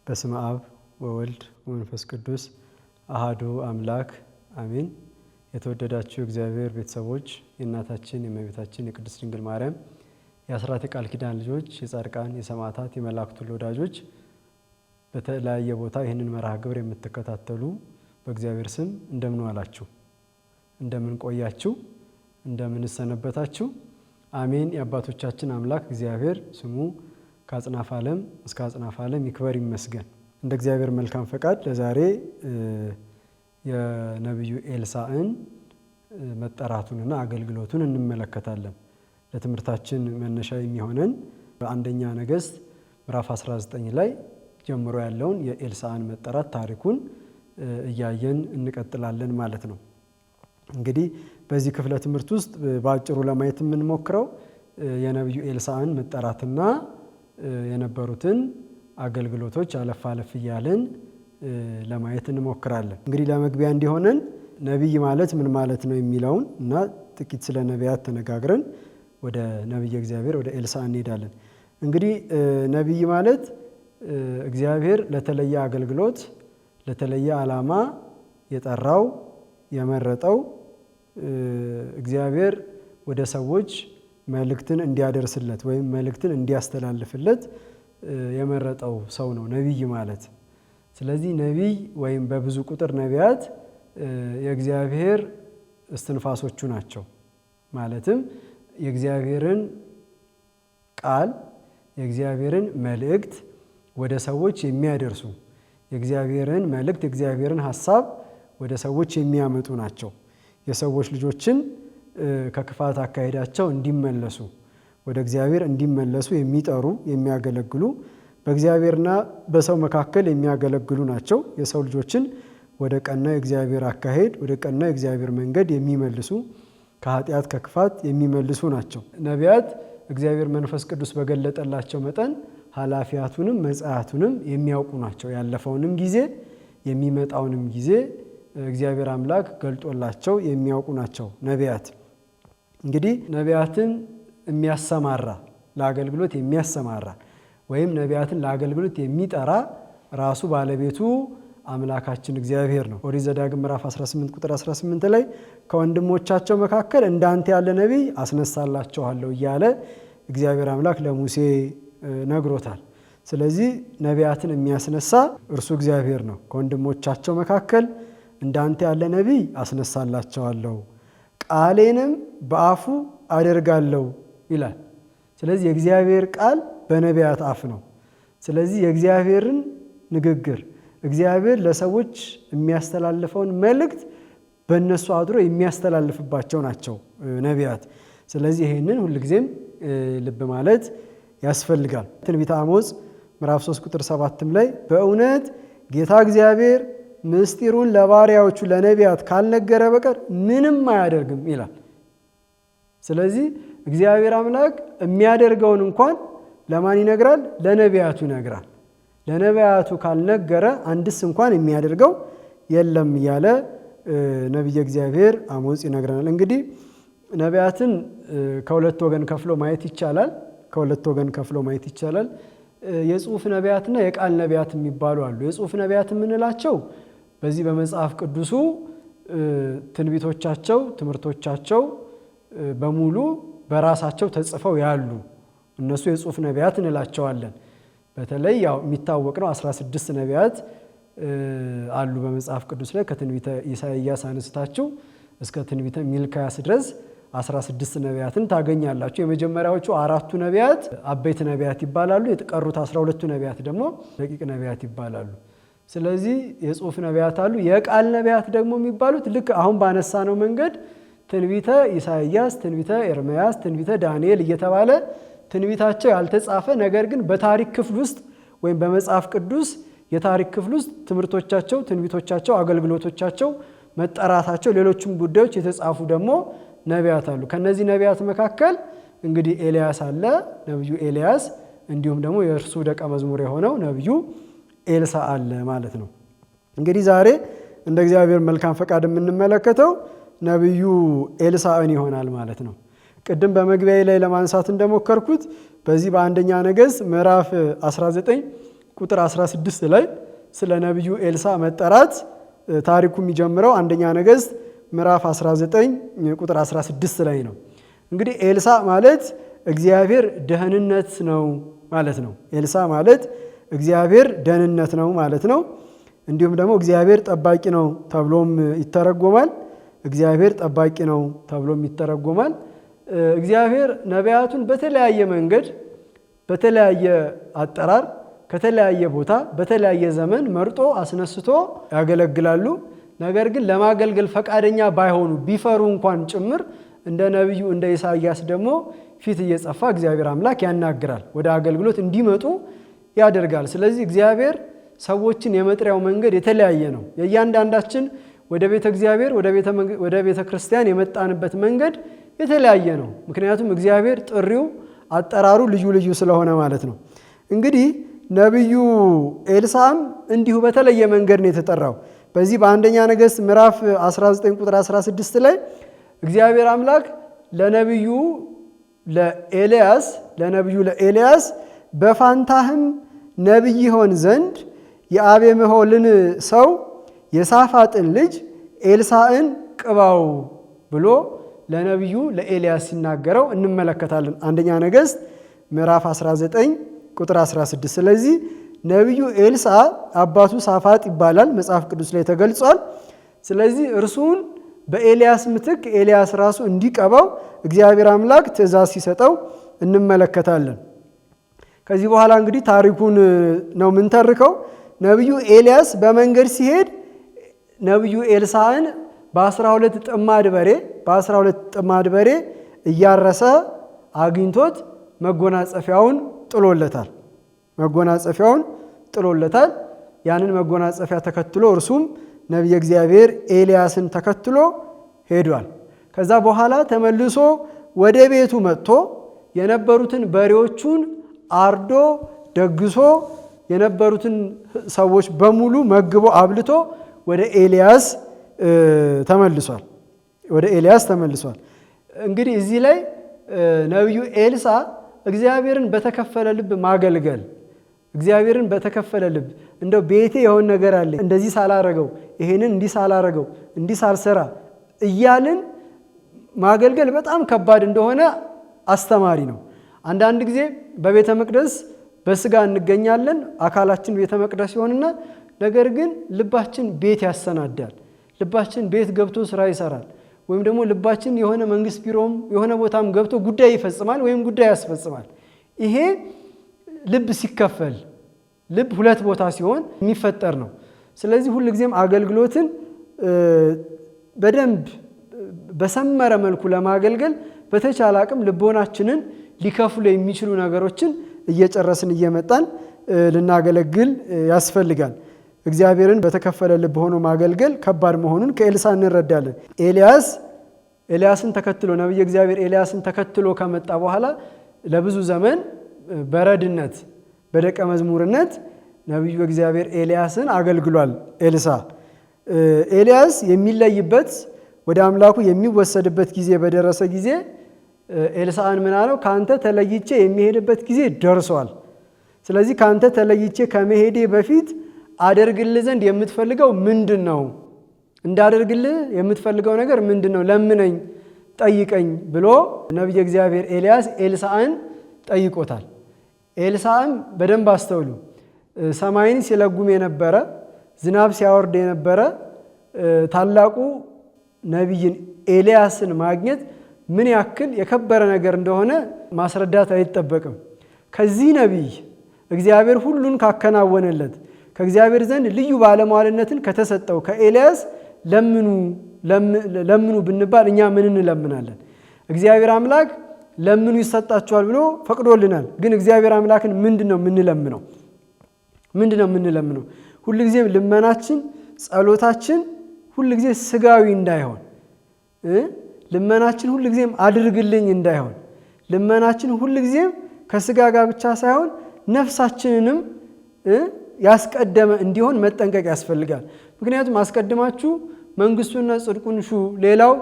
በስመ አብ ወወልድ ወመንፈስ ቅዱስ አሐዱ አምላክ አሜን። የተወደዳችሁ እግዚአብሔር ቤተሰቦች የእናታችን የእመቤታችን የቅድስት ድንግል ማርያም የአስራት የቃል ኪዳን ልጆች የጻድቃን የሰማዕታት የመላእክት ሁሉ ወዳጆች በተለያየ ቦታ ይህንን መርሃ ግብር የምትከታተሉ በእግዚአብሔር ስም እንደምን ዋላችሁ? እንደምን ቆያችሁ? እንደምን ሰነበታችሁ? አሜን። የአባቶቻችን አምላክ እግዚአብሔር ስሙ ከአጽናፈ ዓለም እስከ አጽናፈ ዓለም ይክበር ይመስገን። እንደ እግዚአብሔር መልካም ፈቃድ ለዛሬ የነቢዩ ኤልሳዕን መጠራቱንና አገልግሎቱን እንመለከታለን። ለትምህርታችን መነሻ የሚሆነን በአንደኛ ነገሥት ምዕራፍ 19 ላይ ጀምሮ ያለውን የኤልሳዕን መጠራት ታሪኩን እያየን እንቀጥላለን ማለት ነው። እንግዲህ በዚህ ክፍለ ትምህርት ውስጥ በአጭሩ ለማየት የምንሞክረው የነቢዩ ኤልሳዕን መጠራትና የነበሩትን አገልግሎቶች አለፍ አለፍ እያልን ለማየት እንሞክራለን። እንግዲህ ለመግቢያ እንዲሆነን ነቢይ ማለት ምን ማለት ነው የሚለውን እና ጥቂት ስለ ነቢያት ተነጋግረን ወደ ነቢየ እግዚአብሔር ወደ ኤልሳዕ እንሄዳለን። እንግዲህ ነቢይ ማለት እግዚአብሔር ለተለየ አገልግሎት ለተለየ ዓላማ የጠራው የመረጠው እግዚአብሔር ወደ ሰዎች መልእክትን እንዲያደርስለት ወይም መልእክትን እንዲያስተላልፍለት የመረጠው ሰው ነው ነቢይ ማለት። ስለዚህ ነቢይ ወይም በብዙ ቁጥር ነቢያት የእግዚአብሔር እስትንፋሶቹ ናቸው። ማለትም የእግዚአብሔርን ቃል የእግዚአብሔርን መልእክት ወደ ሰዎች የሚያደርሱ የእግዚአብሔርን መልእክት የእግዚአብሔርን ሐሳብ ወደ ሰዎች የሚያመጡ ናቸው። የሰዎች ልጆችን ከክፋት አካሄዳቸው እንዲመለሱ ወደ እግዚአብሔር እንዲመለሱ የሚጠሩ የሚያገለግሉ በእግዚአብሔርና በሰው መካከል የሚያገለግሉ ናቸው። የሰው ልጆችን ወደ ቀና የእግዚአብሔር አካሄድ ወደ ቀና የእግዚአብሔር መንገድ የሚመልሱ ከኃጢአት ከክፋት የሚመልሱ ናቸው። ነቢያት እግዚአብሔር መንፈስ ቅዱስ በገለጠላቸው መጠን ኃላፊያቱንም መጽአቱንም የሚያውቁ ናቸው። ያለፈውንም ጊዜ የሚመጣውንም ጊዜ እግዚአብሔር አምላክ ገልጦላቸው የሚያውቁ ናቸው ነቢያት። እንግዲህ ነቢያትን የሚያሰማራ ለአገልግሎት የሚያሰማራ ወይም ነቢያትን ለአገልግሎት የሚጠራ ራሱ ባለቤቱ አምላካችን እግዚአብሔር ነው። ኦሪት ዘዳግም ምዕራፍ 18 ቁጥር 18 ላይ ከወንድሞቻቸው መካከል እንዳንተ ያለ ነቢይ አስነሳላቸዋለሁ እያለ እግዚአብሔር አምላክ ለሙሴ ነግሮታል። ስለዚህ ነቢያትን የሚያስነሳ እርሱ እግዚአብሔር ነው። ከወንድሞቻቸው መካከል እንዳንተ ያለ ነቢይ አስነሳላቸዋለሁ ቃሌንም በአፉ አደርጋለሁ ይላል። ስለዚህ የእግዚአብሔር ቃል በነቢያት አፍ ነው። ስለዚህ የእግዚአብሔርን ንግግር እግዚአብሔር ለሰዎች የሚያስተላልፈውን መልእክት በእነሱ አድሮ የሚያስተላልፍባቸው ናቸው ነቢያት። ስለዚህ ይህንን ሁልጊዜም ልብ ማለት ያስፈልጋል። ትንቢተ አሞጽ ምዕራፍ 3 ቁጥር 7 ላይ በእውነት ጌታ እግዚአብሔር ምስጢሩን ለባሪያዎቹ ለነቢያት ካልነገረ በቀር ምንም አያደርግም ይላል። ስለዚህ እግዚአብሔር አምላክ የሚያደርገውን እንኳን ለማን ይነግራል? ለነቢያቱ ይነግራል። ለነቢያቱ ካልነገረ አንድስ እንኳን የሚያደርገው የለም እያለ ነቢየ እግዚአብሔር አሞጽ ይነግረናል። እንግዲህ ነቢያትን ከሁለት ወገን ከፍሎ ማየት ይቻላል። የጽሑፍ ነቢያትና የቃል ነቢያት የሚባሉ አሉ። የጽሑፍ ነቢያት የምንላቸው በዚህ በመጽሐፍ ቅዱሱ ትንቢቶቻቸው ትምህርቶቻቸው በሙሉ በራሳቸው ተጽፈው ያሉ እነሱ የጽሑፍ ነቢያት እንላቸዋለን። በተለይ ያው የሚታወቅ ነው 16 ነቢያት አሉ በመጽሐፍ ቅዱስ ላይ ከትንቢተ ኢሳይያስ አንስታችሁ እስከ ትንቢተ ሚልክያስ ድረስ 16 ነቢያትን ታገኛላችሁ። የመጀመሪያዎቹ 4ቱ ነቢያት አበይት ነቢያት ይባላሉ። የተቀሩት 12ቱ ነቢያት ደግሞ ደቂቅ ነቢያት ይባላሉ። ስለዚህ የጽሑፍ ነቢያት አሉ። የቃል ነቢያት ደግሞ የሚባሉት ልክ አሁን ባነሳነው መንገድ ትንቢተ ኢሳይያስ፣ ትንቢተ ኤርምያስ፣ ትንቢተ ዳንኤል እየተባለ ትንቢታቸው ያልተጻፈ ነገር ግን በታሪክ ክፍል ውስጥ ወይም በመጽሐፍ ቅዱስ የታሪክ ክፍል ውስጥ ትምህርቶቻቸው፣ ትንቢቶቻቸው፣ አገልግሎቶቻቸው፣ መጠራታቸው፣ ሌሎችም ጉዳዮች የተጻፉ ደግሞ ነቢያት አሉ። ከነዚህ ነቢያት መካከል እንግዲህ ኤልያስ አለ፣ ነቢዩ ኤልያስ፣ እንዲሁም ደግሞ የእርሱ ደቀ መዝሙር የሆነው ነቢዩ ኤልሳዕ አለ ማለት ነው። እንግዲህ ዛሬ እንደ እግዚአብሔር መልካም ፈቃድ የምንመለከተው ነቢዩ ኤልሳዕን ይሆናል ማለት ነው። ቅድም በመግቢያ ላይ ለማንሳት እንደሞከርኩት በዚህ በአንደኛ ነገሥት ምዕራፍ 19 ቁጥር 16 ላይ ስለ ነቢዩ ኤልሳ መጠራት ታሪኩ የሚጀምረው አንደኛ ነገሥት ምዕራፍ 19 ቁጥር 16 ላይ ነው። እንግዲህ ኤልሳ ማለት እግዚአብሔር ደህንነት ነው ማለት ነው። ኤልሳ ማለት እግዚአብሔር ደህንነት ነው ማለት ነው። እንዲሁም ደግሞ እግዚአብሔር ጠባቂ ነው ተብሎም ይተረጎማል። እግዚአብሔር ጠባቂ ነው ተብሎም ይተረጎማል። እግዚአብሔር ነቢያቱን በተለያየ መንገድ በተለያየ አጠራር ከተለያየ ቦታ በተለያየ ዘመን መርጦ አስነስቶ ያገለግላሉ። ነገር ግን ለማገልገል ፈቃደኛ ባይሆኑ ቢፈሩ እንኳን ጭምር እንደ ነቢዩ እንደ ኢሳይያስ ደግሞ ፊት እየጸፋ እግዚአብሔር አምላክ ያናግራል፣ ወደ አገልግሎት እንዲመጡ ያደርጋል። ስለዚህ እግዚአብሔር ሰዎችን የመጥሪያው መንገድ የተለያየ ነው። የእያንዳንዳችን ወደ ቤተ እግዚአብሔር ወደ ቤተ ክርስቲያን የመጣንበት መንገድ የተለያየ ነው። ምክንያቱም እግዚአብሔር ጥሪው አጠራሩ ልዩ ልዩ ስለሆነ ማለት ነው። እንግዲህ ነቢዩ ኤልሳም እንዲሁ በተለየ መንገድ ነው የተጠራው። በዚህ በአንደኛ ነገሥት ምዕራፍ 19 ቁጥር 16 ላይ እግዚአብሔር አምላክ ለነቢዩ ለኤልያስ በፋንታህም ነቢይ ይሆን ዘንድ የአቤሜሆልን ሰው የሳፋጥን ልጅ ኤልሳዕን ቅባው ብሎ ለነቢዩ ለኤልያስ ሲናገረው እንመለከታለን። አንደኛ ነገሥት ምዕራፍ 19 ቁጥር 16። ስለዚህ ነቢዩ ኤልሳ አባቱ ሳፋጥ ይባላል፣ መጽሐፍ ቅዱስ ላይ ተገልጿል። ስለዚህ እርሱን በኤልያስ ምትክ ኤልያስ ራሱ እንዲቀባው እግዚአብሔር አምላክ ትእዛዝ ሲሰጠው እንመለከታለን። ከዚህ በኋላ እንግዲህ ታሪኩን ነው የምንተርከው። ነቢዩ ኤልያስ በመንገድ ሲሄድ ነቢዩ ኤልሳዕን በ12 ጥማድ በሬ እያረሰ አግኝቶት መጎናጸፊያውን ጥሎለታል። ያንን መጎናጸፊያ ተከትሎ እርሱም ነቢየ እግዚአብሔር ኤልያስን ተከትሎ ሄዷል። ከዛ በኋላ ተመልሶ ወደ ቤቱ መጥቶ የነበሩትን በሬዎቹን አርዶ ደግሶ የነበሩትን ሰዎች በሙሉ መግቦ አብልቶ ወደ ኤልያስ ተመልሷል። እንግዲህ እዚህ ላይ ነቢዩ ኤልሳ እግዚአብሔርን በተከፈለ ልብ ማገልገል፣ እግዚአብሔርን በተከፈለ ልብ እንደው ቤቴ የሆነ ነገር አለ እንደዚህ ሳላረገው፣ ይሄንን እንዲህ ሳላረገው፣ እንዲህ ሳልሰራ እያልን ማገልገል በጣም ከባድ እንደሆነ አስተማሪ ነው። አንዳንድ ጊዜ በቤተ መቅደስ በስጋ እንገኛለን፣ አካላችን ቤተ መቅደስ ይሆንና ነገር ግን ልባችን ቤት ያሰናዳል። ልባችን ቤት ገብቶ ስራ ይሰራል። ወይም ደግሞ ልባችን የሆነ መንግስት ቢሮም የሆነ ቦታም ገብቶ ጉዳይ ይፈጽማል ወይም ጉዳይ ያስፈጽማል። ይሄ ልብ ሲከፈል ልብ ሁለት ቦታ ሲሆን የሚፈጠር ነው። ስለዚህ ሁልጊዜም አገልግሎትን በደንብ በሰመረ መልኩ ለማገልገል በተቻለ አቅም ልቦናችንን ሊከፍሉ የሚችሉ ነገሮችን እየጨረስን እየመጣን ልናገለግል ያስፈልጋል። እግዚአብሔርን በተከፈለ ልብ ሆኖ ማገልገል ከባድ መሆኑን ከኤልሳ እንረዳለን። ኤልያስን ተከትሎ ነቢየ እግዚአብሔር ኤልያስን ተከትሎ ከመጣ በኋላ ለብዙ ዘመን በረድነት በደቀ መዝሙርነት ነቢዩ እግዚአብሔር ኤልያስን አገልግሏል። ኤልያስ የሚለይበት ወደ አምላኩ የሚወሰድበት ጊዜ በደረሰ ጊዜ ኤልሳዕን ምን አለው? ካንተ ተለይቼ የሚሄድበት ጊዜ ደርሷል። ስለዚህ ካንተ ተለይቼ ከመሄዴ በፊት አደርግልህ ዘንድ የምትፈልገው ምንድን ነው? እንዳደርግልህ የምትፈልገው ነገር ምንድን ነው? ለምነኝ፣ ጠይቀኝ ብሎ ነቢየ እግዚአብሔር ኤልያስ ኤልሳዕን ጠይቆታል። ኤልሳዕም በደንብ አስተውሉ፣ ሰማይን ሲለጉም የነበረ ዝናብ ሲያወርድ የነበረ ታላቁ ነቢይን ኤልያስን ማግኘት ምን ያክል የከበረ ነገር እንደሆነ ማስረዳት አይጠበቅም። ከዚህ ነቢይ እግዚአብሔር ሁሉን ካከናወነለት ከእግዚአብሔር ዘንድ ልዩ ባለሟልነትን ከተሰጠው ከኤልያስ ለምኑ ብንባል እኛ ምን እንለምናለን? እግዚአብሔር አምላክ ለምኑ ይሰጣችኋል ብሎ ፈቅዶልናል። ግን እግዚአብሔር አምላክን ምንድነው የምንለምነው? ሁልጊዜም ልመናችን ጸሎታችን ሁልጊዜ ስጋዊ እንዳይሆን፣ ልመናችን ሁልጊዜም አድርግልኝ እንዳይሆን፣ ልመናችን ሁልጊዜም ከስጋ ጋር ብቻ ሳይሆን ነፍሳችንንም ያስቀደመ እንዲሆን መጠንቀቅ ያስፈልጋል። ምክንያቱም አስቀድማችሁ መንግስቱና ጽድቁን ሹ ሌላው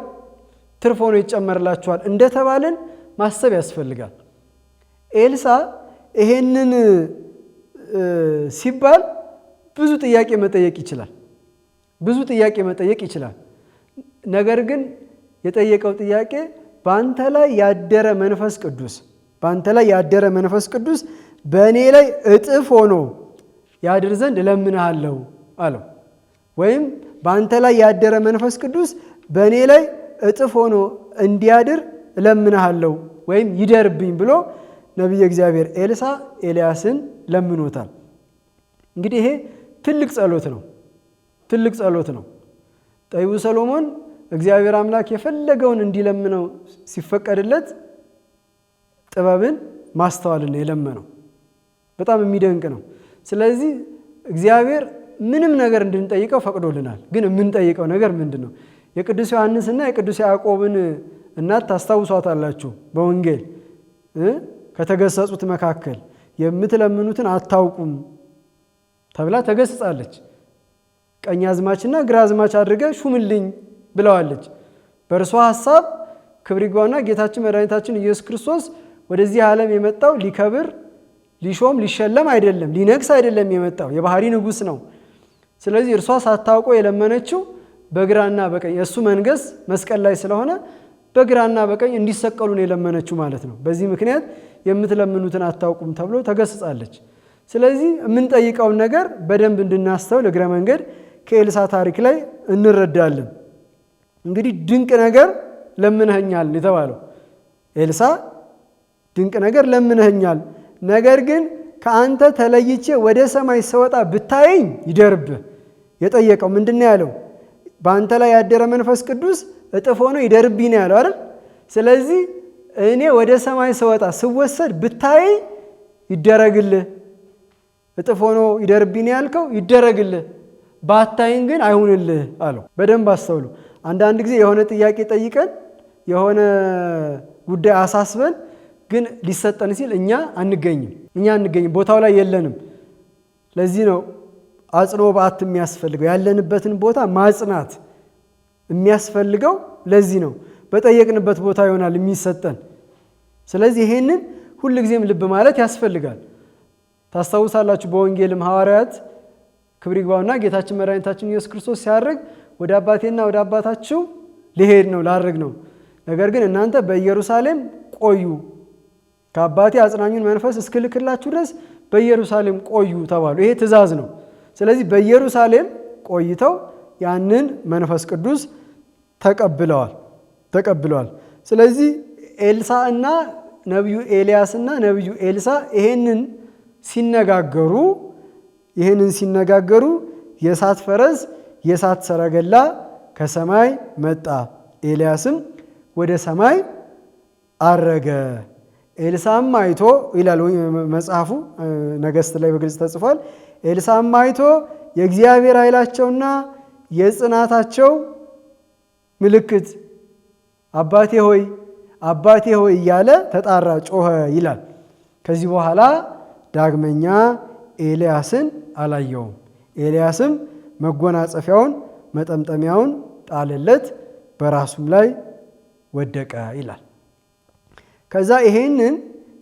ትርፍ ሆኖ ይጨመርላችኋል እንደተባለን ማሰብ ያስፈልጋል። ኤልሳ ይሄንን ሲባል ብዙ ጥያቄ መጠየቅ ይችላል። ብዙ ጥያቄ መጠየቅ ይችላል። ነገር ግን የጠየቀው ጥያቄ በአንተ ላይ ያደረ መንፈስ ቅዱስ በእኔ ላይ እጥፍ ሆኖ ያድር ዘንድ እለምንሃለሁ አለው። ወይም በአንተ ላይ ያደረ መንፈስ ቅዱስ በእኔ ላይ እጥፍ ሆኖ እንዲያድር እለምንሃለሁ ወይም ይደርብኝ ብሎ ነቢየ እግዚአብሔር ኤልሳዕ ኤልያስን ለምኖታል። እንግዲህ ይሄ ትልቅ ጸሎት ነው። ጠቢቡ ሰሎሞን እግዚአብሔር አምላክ የፈለገውን እንዲለምነው ሲፈቀድለት ጥበብን ማስተዋልን የለመነው በጣም የሚደንቅ ነው። ስለዚህ እግዚአብሔር ምንም ነገር እንድንጠይቀው ፈቅዶልናል። ግን የምንጠይቀው ነገር ምንድን ነው? የቅዱስ ዮሐንስና የቅዱስ ያዕቆብን እናት ታስታውሷታላችሁ። በወንጌል ከተገሰጹት መካከል የምትለምኑትን አታውቁም ተብላ ተገስጻለች። ቀኝ አዝማችና ግራ አዝማች አድርገ ሹምልኝ ብለዋለች። በእርሷ ሐሳብ ክብር ይግባውና ጌታችን መድኃኒታችን ኢየሱስ ክርስቶስ ወደዚህ ዓለም የመጣው ሊከብር፣ ሊሾም፣ ሊሸለም አይደለም፣ ሊነግስ አይደለም የመጣው የባህሪ ንጉሥ ነው። ስለዚህ እርሷ ሳታውቀው የለመነችው በግራና በቀኝ የእሱ መንገስ መስቀል ላይ ስለሆነ በግራና በቀኝ እንዲሰቀሉ ነው የለመነችው ማለት ነው። በዚህ ምክንያት የምትለምኑትን አታውቁም ተብሎ ተገስጻለች። ስለዚህ የምንጠይቀውን ነገር በደንብ እንድናስተውል እግረ መንገድ ከኤልሳዕ ታሪክ ላይ እንረዳለን። እንግዲህ ድንቅ ነገር ለምነኸኛል የተባለው ኤልሳዕ ድንቅ ነገር ለምነኸኛል፣ ነገር ግን ከአንተ ተለይቼ ወደ ሰማይ ስወጣ ብታየኝ ይደርብህ። የጠየቀው ምንድን ነው ያለው? በአንተ ላይ ያደረ መንፈስ ቅዱስ እጥፍ ሆኖ ይደርብኝ ነው ያለው አይደል? ስለዚህ እኔ ወደ ሰማይ ስወጣ ስወሰድ ብታየኝ ይደረግልህ። እጥፍ ሆኖ ይደርብኝ ያልከው ይደረግልህ፣ ባታይን ግን አይሁንልህ አለው። በደንብ አስተውሉ። አንዳንድ ጊዜ የሆነ ጥያቄ ጠይቀን የሆነ ጉዳይ አሳስበን ግን ሊሰጠን ሲል እኛ አንገኝም፣ ቦታው ላይ የለንም። ለዚህ ነው አጽንኦ በዓት የሚያስፈልገው፣ ያለንበትን ቦታ ማጽናት የሚያስፈልገው ለዚህ ነው። በጠየቅንበት ቦታ ይሆናል የሚሰጠን። ስለዚህ ይሄንን ሁልጊዜም ልብ ማለት ያስፈልጋል። ታስታውሳላችሁ በወንጌልም ሐዋርያት ክብር ይግባውና ጌታችን መድኃኒታችን ኢየሱስ ክርስቶስ ሲያርግ ወደ አባቴና ወደ አባታችሁ ሊሄድ ነው ላርግ ነው፣ ነገር ግን እናንተ በኢየሩሳሌም ቆዩ፣ ከአባቴ አጽናኙን መንፈስ እስክልክላችሁ ድረስ በኢየሩሳሌም ቆዩ ተባሉ። ይሄ ትእዛዝ ነው። ስለዚህ በኢየሩሳሌም ቆይተው ያንን መንፈስ ቅዱስ ተቀብለዋል። ስለዚህ ኤልሳዕና ነቢዩ ኤልያስና ነቢዩ ኤልሳዕ ይሄንን ሲነጋገሩ የእሳት ፈረስ የእሳት ሰረገላ ከሰማይ መጣ፣ ኤልያስም ወደ ሰማይ አረገ። ኤልሳዕም አይቶ ይላል መጽሐፉ ነገሥት ላይ በግልጽ ተጽፏል። ኤልሳዕም አይቶ የእግዚአብሔር ኃይላቸውና የጽናታቸው ምልክት አባቴ ሆይ እያለ ተጣራ፣ ጮኸ ይላል። ከዚህ በኋላ ዳግመኛ ኤልያስን አላየውም። ኤልያስም መጎናጸፊያውን መጠምጠሚያውን ጣለለት፣ በራሱም ላይ ወደቀ ይላል። ከዛ ይሄንን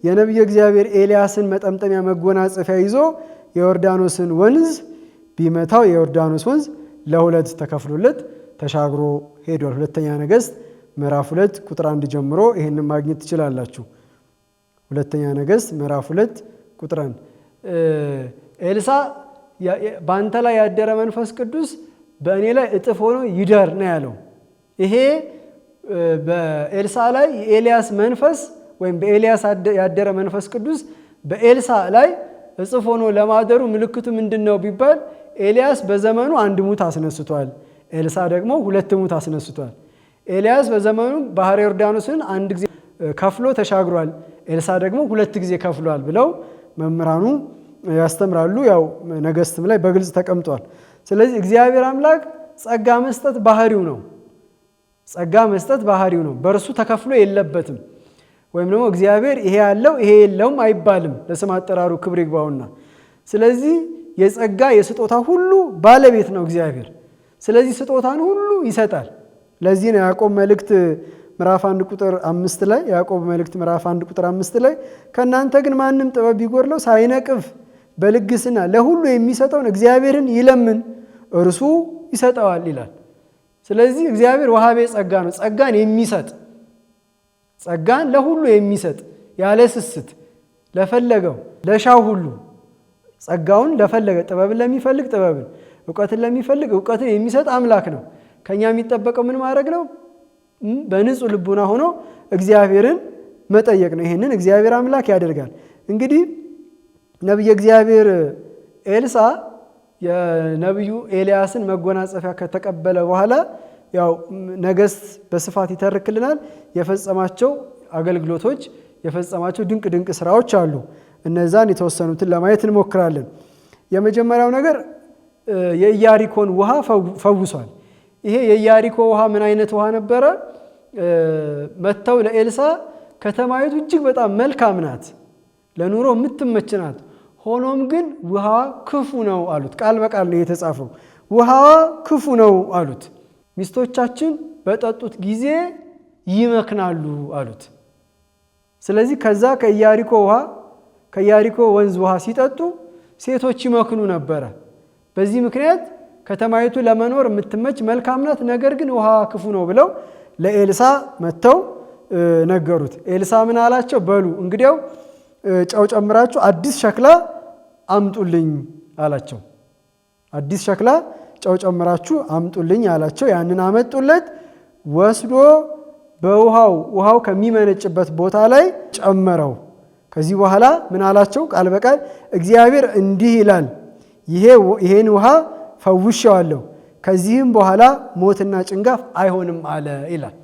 የነቢየ እግዚአብሔር ኤልያስን መጠምጠሚያ መጎናጸፊያ ይዞ የዮርዳኖስን ወንዝ ቢመታው የዮርዳኖስ ወንዝ ለሁለት ተከፍሎለት ተሻግሮ ሄዷል። ሁለተኛ ነገሥት ምዕራፍ 2 ቁጥር 1 ጀምሮ ይሄንን ማግኘት ትችላላችሁ። ሁለተኛ ነገሥት ምዕራፍ 2 ቁጥር 1 ኤልሳዕ በአንተ ላይ ያደረ መንፈስ ቅዱስ በእኔ ላይ እጥፍ ሆኖ ይደር ነው ያለው። ይሄ በኤልሳዕ ላይ የኤልያስ መንፈስ ወይም በኤልያስ ያደረ መንፈስ ቅዱስ በኤልሳዕ ላይ እጥፍ ሆኖ ለማደሩ ምልክቱ ምንድን ነው ቢባል ኤልያስ በዘመኑ አንድ ሙት አስነስቷል፣ ኤልሳዕ ደግሞ 2 ሙት አስነስቷል። ኤልያስ በዘመኑ ባህረ ዮርዳኖስን አንድ ጊዜ ከፍሎ ተሻግሯል፣ ኤልሳዕ ደግሞ 2 ጊዜ ከፍሏል ብለው መምህራኑ ያስተምራሉ። ያው ነገሥትም ላይ በግልጽ ተቀምጧል። ስለዚህ እግዚአብሔር አምላክ ጸጋ መስጠት ባህሪው ነው። በእርሱ ተከፍሎ የለበትም። ወይም ደግሞ እግዚአብሔር ይሄ ያለው ይሄ የለውም አይባልም፣ ለስም አጠራሩ ክብር ይግባውና። ስለዚህ የጸጋ የስጦታ ሁሉ ባለቤት ነው እግዚአብሔር። ስለዚህ ስጦታን ሁሉ ይሰጣል። ለዚህ ነው ያዕቆብ መልእክት ምዕራፍ 1 ቁጥር 5 ላይ ከእናንተ ግን ማንም ጥበብ ቢጎድለው ሳይነቅፍ በልግስና ለሁሉ የሚሰጠውን እግዚአብሔርን ይለምን እርሱ ይሰጠዋል ይላል። ስለዚህ እግዚአብሔር ወሃቤ ጸጋ ነው። ጸጋን የሚሰጥ ጸጋን ለሁሉ የሚሰጥ ያለ ስስት ለፈለገው ለሻው ሁሉ ጸጋውን ለፈለገ ጥበብን ለሚፈልግ ጥበብን ዕውቀትን ለሚፈልግ ዕውቀትን የሚሰጥ አምላክ ነው። ከኛ የሚጠበቀው ምን ማድረግ ነው? በንጹህ ልቡና ሆኖ እግዚአብሔርን መጠየቅ ነው። ይሄንን እግዚአብሔር አምላክ ያደርጋል። እንግዲህ ነብየ እግዚአብሔር ኤልሳ የነብዩ ኤልያስን መጎናጸፊያ ከተቀበለ በኋላ ያው ነገሥት በስፋት ይተርክልናል። የፈጸማቸው አገልግሎቶች የፈጸማቸው ድንቅ ድንቅ ስራዎች አሉ። እነዛን የተወሰኑትን ለማየት እንሞክራለን። የመጀመሪያው ነገር የኢያሪኮን ውሃ ፈውሷል። ይሄ የኢያሪኮ ውሃ ምን አይነት ውሃ ነበረ? መተው ለኤልሳ ከተማይቱ እጅግ በጣም መልካም ናት፣ ለኑሮ የምትመች ናት፣ ሆኖም ግን ውሃዋ ክፉ ነው አሉት። ቃል በቃል ነው የተጻፈው። ውሃዋ ክፉ ነው አሉት። ሚስቶቻችን በጠጡት ጊዜ ይመክናሉ አሉት። ስለዚህ ከዛ ከኢያሪኮ ወንዝ ውሃ ሲጠጡ ሴቶች ይመክኑ ነበረ። በዚህ ምክንያት ከተማይቱ ለመኖር የምትመች መልካም ናት፣ ነገር ግን ውሃ ክፉ ነው ብለው ለኤልሳ መጥተው ነገሩት። ኤልሳ ምን አላቸው? በሉ እንግዲያው ጨው ጨምራችሁ አዲስ ሸክላ አምጡልኝ አላቸው። አዲስ ሸክላ ጨው ጨምራችሁ አምጡልኝ አላቸው። ያንን አመጡለት። ወስዶ ውሃው ከሚመነጭበት ቦታ ላይ ጨመረው። ከዚህ በኋላ ምን አላቸው? ቃል በቃል እግዚአብሔር እንዲህ ይላል፣ ይሄን ውሃ ፈውሼዋለሁ፣ ከዚህም በኋላ ሞትና ጭንጋፍ አይሆንም አለ ይላል።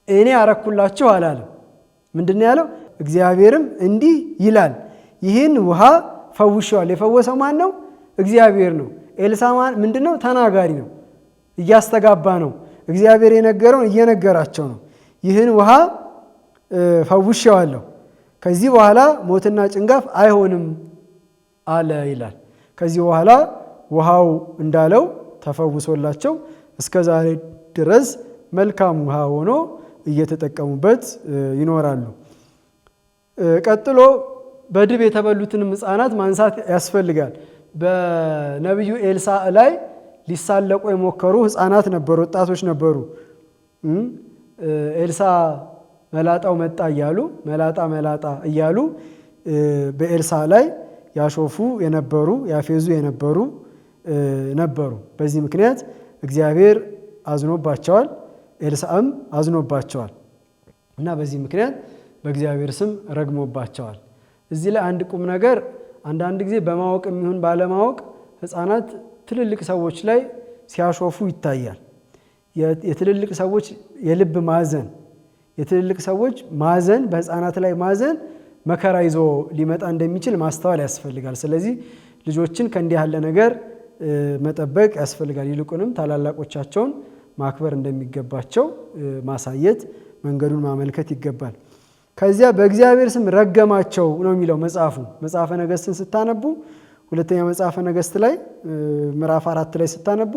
እኔ አረኩላችሁ አላለም። ምንድን ነው ያለው? እግዚአብሔርም እንዲህ ይላል፣ ይህን ውሃ ፈውሼዋለሁ። የፈወሰው ማን ነው? እግዚአብሔር ነው። ኤልሳ ምንድን ነው? ተናጋሪ ነው፣ እያስተጋባ ነው። እግዚአብሔር የነገረውን እየነገራቸው ነው። ይህን ውሃ ፈውሼዋለሁ፣ ከዚህ በኋላ ሞትና ጭንጋፍ አይሆንም አለ ይላል። ከዚህ በኋላ ውሃው እንዳለው ተፈውሶላቸው እስከ ዛሬ ድረስ መልካም ውሃ ሆኖ እየተጠቀሙበት ይኖራሉ። ቀጥሎ በድብ የተበሉትንም ሕፃናት ማንሳት ያስፈልጋል። በነቢዩ ኤልሳ ላይ ሊሳለቁ የሞከሩ ሕፃናት ነበሩ፣ ወጣቶች ነበሩ። ኤልሳ መላጣው መጣ እያሉ መላጣ እያሉ በኤልሳ ላይ ያሾፉ የነበሩ ያፌዙ የነበሩ ነበሩ። በዚህ ምክንያት እግዚአብሔር አዝኖባቸዋል፣ ኤልሳዕም አዝኖባቸዋል እና በዚህ ምክንያት በእግዚአብሔር ስም ረግሞባቸዋል። እዚህ ላይ አንድ ቁም ነገር፣ አንዳንድ ጊዜ በማወቅ የሚሆን ባለማወቅ ሕፃናት ትልልቅ ሰዎች ላይ ሲያሾፉ ይታያል። የትልልቅ ሰዎች የልብ ማዘን፣ የትልልቅ ሰዎች ማዘን፣ በሕፃናት ላይ ማዘን መከራ ይዞ ሊመጣ እንደሚችል ማስተዋል ያስፈልጋል። ስለዚህ ልጆችን ከእንዲህ ያለ ነገር መጠበቅ ያስፈልጋል። ይልቁንም ታላላቆቻቸውን ማክበር እንደሚገባቸው ማሳየት፣ መንገዱን ማመልከት ይገባል። ከዚያ በእግዚአብሔር ስም ረገማቸው ነው የሚለው መጽሐፈ ነገሥትን ስታነቡ፣ ሁለተኛ መጽሐፈ ነገሥት ላይ ምዕራፍ 4 ላይ ስታነቡ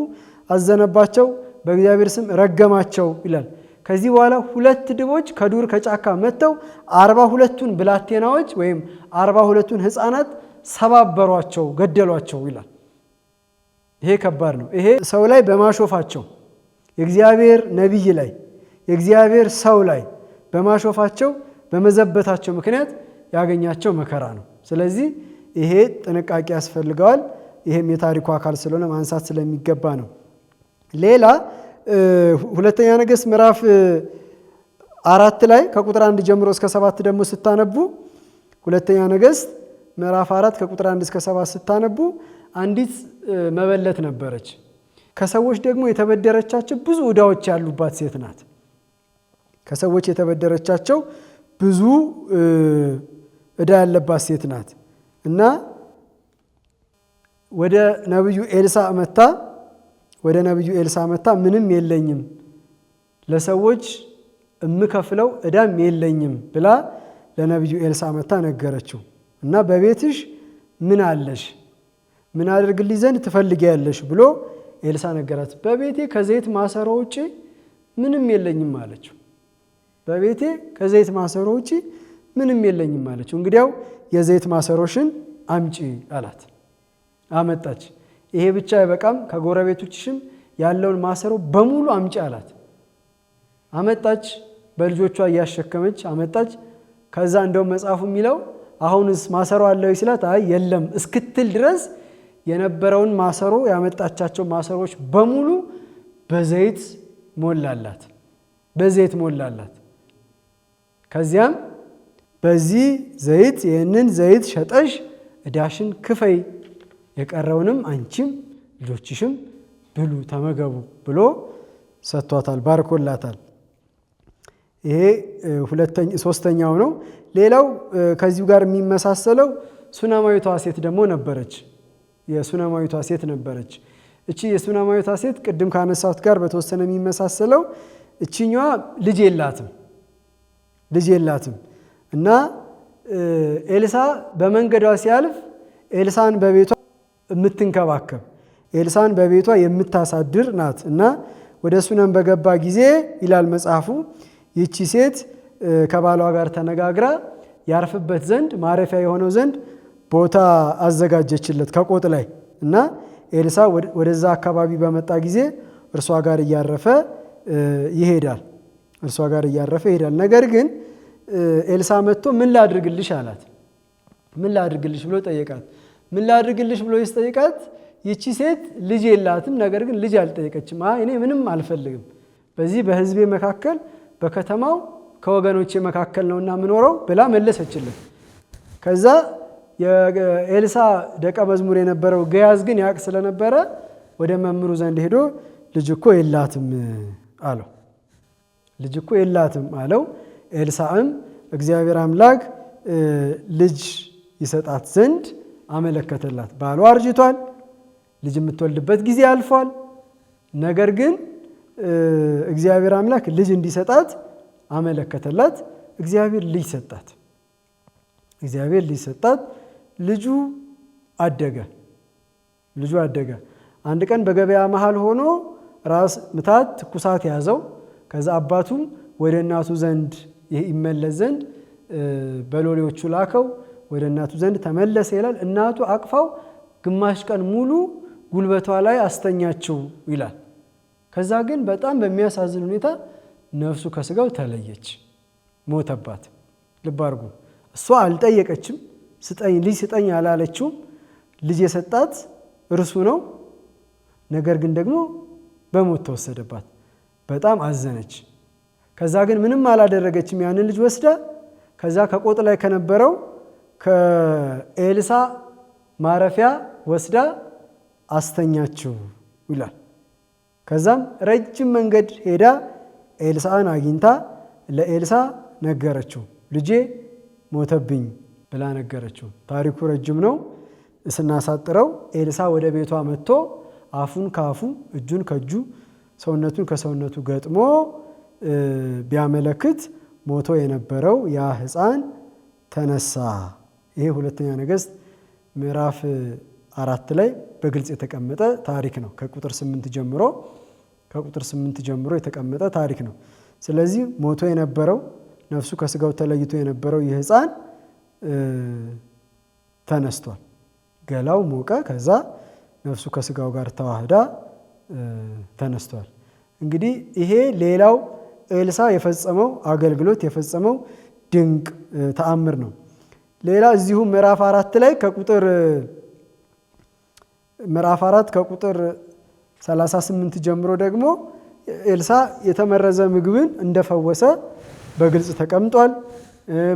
አዘነባቸው፣ በእግዚአብሔር ስም ረገማቸው ይላል። ከዚህ በኋላ 2 ድቦች ከዱር ከጫካ መጥተው 42ቱን ብላቴናዎች ወይም 42ቱን ሕፃናት ሰባበሯቸው፣ ገደሏቸው ይላል። ይሄ ከባድ ነው። ይሄ ሰው ላይ በማሾፋቸው የእግዚአብሔር ነቢይ ላይ የእግዚአብሔር ሰው ላይ በማሾፋቸው በመዘበታቸው ምክንያት ያገኛቸው መከራ ነው። ስለዚህ ይሄ ጥንቃቄ ያስፈልገዋል። ይሄም የታሪኩ አካል ስለሆነ ማንሳት ስለሚገባ ነው። ሌላ ሁለተኛ ነገሥት ምዕራፍ 4 ላይ ከቁጥር 1 ጀምሮ እስከ 7 ደግሞ ስታነቡ፣ ሁለተኛ ነገሥት ምዕራፍ 4 ከቁጥር 1 እስከ 7 ስታነቡ አንዲት መበለት ነበረች። ከሰዎች ደግሞ የተበደረቻቸው ብዙ ዕዳዎች ያሉባት ሴት ናት። ከሰዎች የተበደረቻቸው ብዙ ዕዳ ያለባት ሴት ናት እና ወደ ነቢዩ ኤልሳ መታ ምንም የለኝም፣ ለሰዎች የምከፍለው ዕዳም የለኝም ብላ ለነቢዩ ኤልሳ መታ ነገረችው እና በቤትሽ ምን አለሽ? ምን አድርግልኝ ዘንድ ትፈልጊያለሽ ብሎ ኤልሳ ነገራት። በቤቴ ከዘይት ማሰሮ ውጪ ምንም የለኝም አለችው። በቤቴ ከዘይት ማሰሮ ውጪ ምንም የለኝም አለችው። እንግዲያው የዘይት ማሰሮሽን አምጪ አላት። አመጣች። ይሄ ብቻ አይበቃም፣ ከጎረቤቶችሽም ያለውን ማሰሮ በሙሉ አምጪ አላት። አመጣች። በልጆቿ እያሸከመች አመጣች። ከዛ እንደውም መጽሐፉ የሚለው አሁንስ ማሰሮ አለው ሲላት አይ የለም እስክትል ድረስ የነበረውን ማሰሮ ያመጣቻቸው ማሰሮች በሙሉ በዘይት ሞላላት። በዘይት ሞላላት። ከዚያም በዚህ ዘይት ይህንን ዘይት ሸጠሽ ዕዳሽን ክፈይ፣ የቀረውንም አንቺም ልጆችሽም ብሉ ተመገቡ ብሎ ሰጥቷታል፣ ባርኮላታል። ይሄ ሶስተኛው ነው። ሌላው ከዚሁ ጋር የሚመሳሰለው ሱነማዊቷ ሴት ደግሞ ነበረች። የሱነማዊቷ ሴት ነበረች። እቺ የሱነማዊቷ ሴት ቅድም ካነሳሁት ጋር በተወሰነ የሚመሳሰለው እቺኛዋ ልጅ የላትም እና ኤልሳ በመንገዷ ሲያልፍ ኤልሳን በቤቷ የምትንከባከብ ኤልሳን በቤቷ የምታሳድር ናት እና ወደ ሱነም በገባ ጊዜ ይላል መጽሐፉ ይቺ ሴት ከባሏ ጋር ተነጋግራ ያርፍበት ዘንድ ማረፊያ የሆነው ዘንድ ቦታ አዘጋጀችለት ከቆጥ ላይ እና ኤልሳ ወደዛ አካባቢ በመጣ ጊዜ እርሷ ጋር እያረፈ ይሄዳል። ነገር ግን ኤልሳ መጥቶ ምን ላድርግልሽ አላት። ምን ላድርግልሽ ብሎ ጠየቃት። ምን ላድርግልሽ ብሎ ሲጠይቃት ይቺ ሴት ልጅ የላትም፣ ነገር ግን ልጅ አልጠየቀችም። እኔ ምንም አልፈልግም፣ በዚህ በሕዝቤ መካከል በከተማው ከወገኖቼ መካከል ነውና የምኖረው ብላ መለሰችለት። ከዛ የኤልሳ ደቀ መዝሙር የነበረው ገያዝ ግን ያቅ ስለነበረ ወደ መምህሩ ዘንድ ሄዶ ልጅ እኮ የላትም አለው። ኤልሳዕም እግዚአብሔር አምላክ ልጅ ይሰጣት ዘንድ አመለከተላት። ባሏ አርጅቷል፣ ልጅ የምትወልድበት ጊዜ አልፏል። ነገር ግን እግዚአብሔር አምላክ ልጅ እንዲሰጣት አመለከተላት። እግዚአብሔር ልጅ ሰጣት። ልጁ አደገ። አንድ ቀን በገበያ መሃል ሆኖ ራስ ምታት ትኩሳት ያዘው። ከዛ አባቱ ወደ እናቱ ዘንድ ይመለስ ዘንድ በሎሌዎቹ ላከው። ወደ እናቱ ዘንድ ተመለሰ ይላል። እናቱ አቅፋው ግማሽ ቀን ሙሉ ጉልበቷ ላይ አስተኛችው ይላል። ከዛ ግን በጣም በሚያሳዝን ሁኔታ ነፍሱ ከስጋው ተለየች፣ ሞተባት። ልብ አድርጉ። እሷ አልጠየቀችም፣ ልጅ ስጠኝ አላለችውም። ልጅ የሰጣት እርሱ ነው። ነገር ግን ደግሞ በሞት ተወሰደባት። በጣም አዘነች። ከዛ ግን ምንም አላደረገችም። ያንን ልጅ ወስዳ ከዛ ከቆጥ ላይ ከነበረው ከኤልሳ ማረፊያ ወስዳ አስተኛችው ይላል። ከዛም ረጅም መንገድ ሄዳ ኤልሳን አግኝታ ለኤልሳ ነገረችው። ልጄ ሞተብኝ ብላ ነገረችው። ታሪኩ ረጅም ነው። ስናሳጥረው ኤልሳ ወደ ቤቷ መጥቶ አፉን ከአፉ እጁን ከእጁ ሰውነቱን ከሰውነቱ ገጥሞ ቢያመለክት ሞቶ የነበረው ያ ሕፃን ተነሳ። ይሄ ሁለተኛ ነገሥት ምዕራፍ 4 ላይ በግልጽ የተቀመጠ ታሪክ ነው። ከቁጥር 8 ጀምሮ የተቀመጠ ታሪክ ነው። ስለዚህ ሞቶ የነበረው ነፍሱ ከስጋው ተለይቶ የነበረው ይህ ሕፃን ተነስቷል። ገላው ሞቀ። ከዛ ነፍሱ ከስጋው ጋር ተዋህዳ ተነስቷል። እንግዲህ ይሄ ሌላው ኤልሳ የፈጸመው አገልግሎት የፈጸመው ድንቅ ተአምር ነው። ሌላ እዚሁ ምዕራፍ 4 ላይ ከቁጥር 38 ጀምሮ ደግሞ ኤልሳ የተመረዘ ምግብን እንደፈወሰ በግልጽ ተቀምጧል።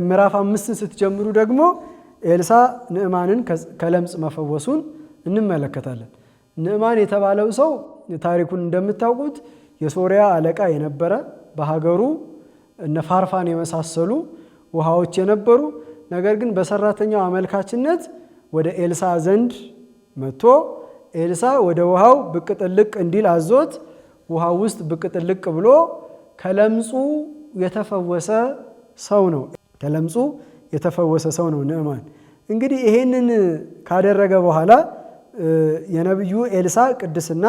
ምዕራፍ 5 ስትጀምሩ ደግሞ ኤልሳ ንዕማንን ከለምጽ መፈወሱን እንመለከታለን። ንዕማን የተባለው ሰው ታሪኩን እንደምታውቁት የሶሪያ አለቃ የነበረ በሀገሩ እነ ፋርፋን የመሳሰሉ ውሃዎች የነበሩ፣ ነገር ግን በሰራተኛው አመልካችነት ወደ ኤልሳ ዘንድ መጥቶ ኤልሳ ወደ ውሃው ብቅ ጥልቅ እንዲል አዞት ውሃው ውስጥ ብቅ ጥልቅ ብሎ ከለምጹ የተፈወሰ ሰው ነው ንዕማን። እንግዲህ ይሄንን ካደረገ በኋላ የነብዩ ኤልሳ ቅድስና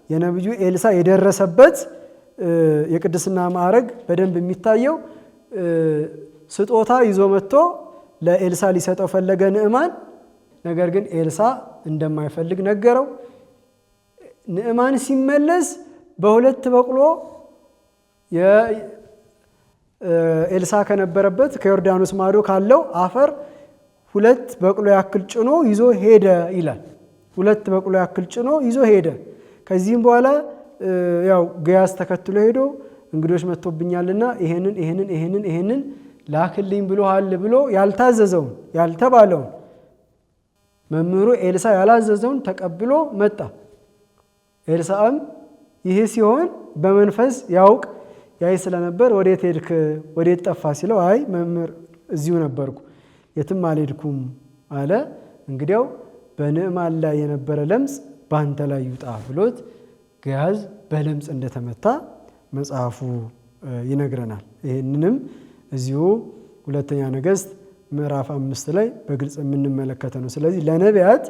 የነብዩ ኤልሳ የደረሰበት የቅድስና ማዕረግ በደንብ የሚታየው ስጦታ ይዞ መጥቶ ለኤልሳ ሊሰጠው ፈለገ ንዕማን። ነገር ግን ኤልሳ እንደማይፈልግ ነገረው። ንዕማን ሲመለስ በሁለት በቅሎ ኤልሳ ከነበረበት ከዮርዳኖስ ማዶ ካለው አፈር 2 በቅሎ ያክል ጭኖ ይዞ ሄደ ይላል። 2 በቅሎ ያክል ጭኖ ይዞ ሄደ። ከዚህም በኋላ ያው ገያዝ ተከትሎ ሄዶ እንግዶች መጥቶብኛልና ይሄንን ላክልኝ ብሎሃል ብሎ ያልታዘዘውን ያልተባለውን መምህሩ ኤልሳ ያላዘዘውን ተቀብሎ መጣ። ኤልሳም ይህ ሲሆን በመንፈስ ያውቅ ያይ ስለነበር ወዴት ሄድክ ወዴት ጠፋ ሲለው አይ መምህር እዚሁ ነበርኩ የትም አልሄድኩም አለ። እንግዲያው በንዕማን ላይ የነበረ ለምጽ ባንተ ላይ ይውጣ ብሎት ገያዝ በለምጽ እንደተመታ መጽሐፉ ይነግረናል። ይህንንም እዚሁ ሁለተኛ ነገሥት ምዕራፍ 5 ላይ በግልጽ የምንመለከተው ነው። ስለዚህ ለነቢያት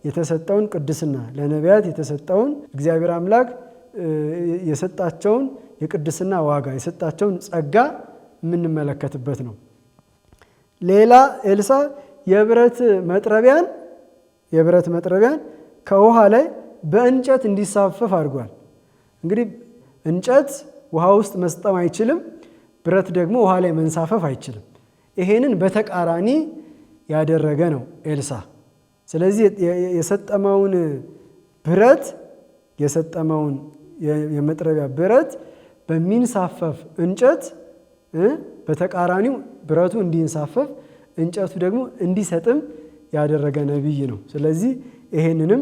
የተሰጠውን ቅድስና ለነቢያት የተሰጠውን እግዚአብሔር አምላክ የሰጣቸውን የቅድስና ዋጋ የሰጣቸውን ጸጋ የምንመለከትበት ነው። ሌላ ኤልሳ የብረት መጥረቢያን ከውሃ ላይ በእንጨት እንዲሳፈፍ አድርጓል። እንግዲህ እንጨት ውሃ ውስጥ መስጠም አይችልም፣ ብረት ደግሞ ውሃ ላይ መንሳፈፍ አይችልም። ይሄንን በተቃራኒ ያደረገ ነው ኤልሳ። ስለዚህ የሰጠመውን ብረት የሰጠመውን የመጥረቢያ ብረት በሚንሳፈፍ እንጨት በተቃራኒው ብረቱ እንዲንሳፈፍ እንጨቱ ደግሞ እንዲሰጥም ያደረገ ነቢይ ነው። ስለዚህ ይሄንንም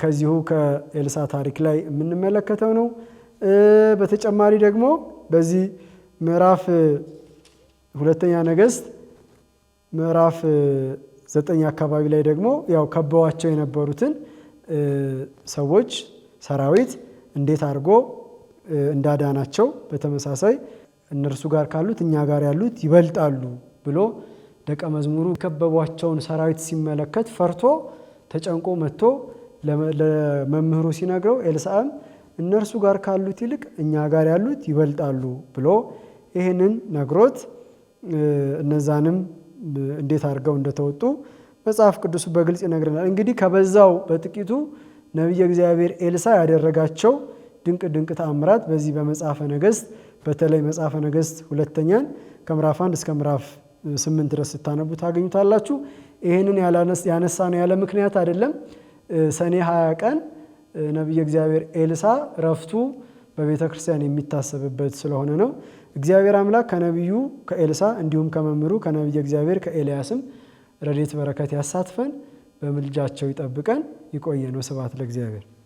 ከዚሁ ከኤልሳ ታሪክ ላይ የምንመለከተው ነው። በተጨማሪ ደግሞ በዚህ ምዕራፍ ሁለተኛ ነገሥት ምዕራፍ 9 አካባቢ ላይ ደግሞ ያው ከበዋቸው የነበሩትን ሰዎች ሰራዊት እንዴት አድርጎ እንዳዳናቸው በተመሳሳይ እነርሱ ጋር ካሉት እኛ ጋር ያሉት ይበልጣሉ ብሎ ደቀ መዝሙሩ ከበቧቸውን ሰራዊት ሲመለከት ፈርቶ ተጨንቆ መጥቶ ለመምህሩ ሲነግረው ኤልሳዕም እነርሱ ጋር ካሉት ይልቅ እኛ ጋር ያሉት ይበልጣሉ ብሎ ይህንን ነግሮት እነዛንም እንዴት አድርገው እንደተወጡ መጽሐፍ ቅዱስ በግልጽ ይነግረናል። እንግዲህ ከበዛው በጥቂቱ ነቢየ እግዚአብሔር ኤልሳ ያደረጋቸው ድንቅ ተአምራት በዚህ በመጽሐፈ ነገሥት በተለይ መጽሐፈ ነገሥት ሁለተኛን ከምዕራፍ 1 እስከ ምዕራፍ 8 ድረስ ስታነቡ ታገኙታላችሁ። ይህንን ያነሳ ነው ያለ ምክንያት አይደለም። ሰኔ 20 ቀን ነቢየ እግዚአብሔር ኤልሳ ረፍቱ በቤተ ክርስቲያን የሚታሰብበት ስለሆነ ነው። እግዚአብሔር አምላክ ከነቢዩ ከኤልሳ እንዲሁም ከመምህሩ ከነቢየ እግዚአብሔር ከኤልያስም ረድኤት በረከት ያሳትፈን፣ በምልጃቸው ይጠብቀን። ይቆየን። ወስብሐት ለእግዚአብሔር።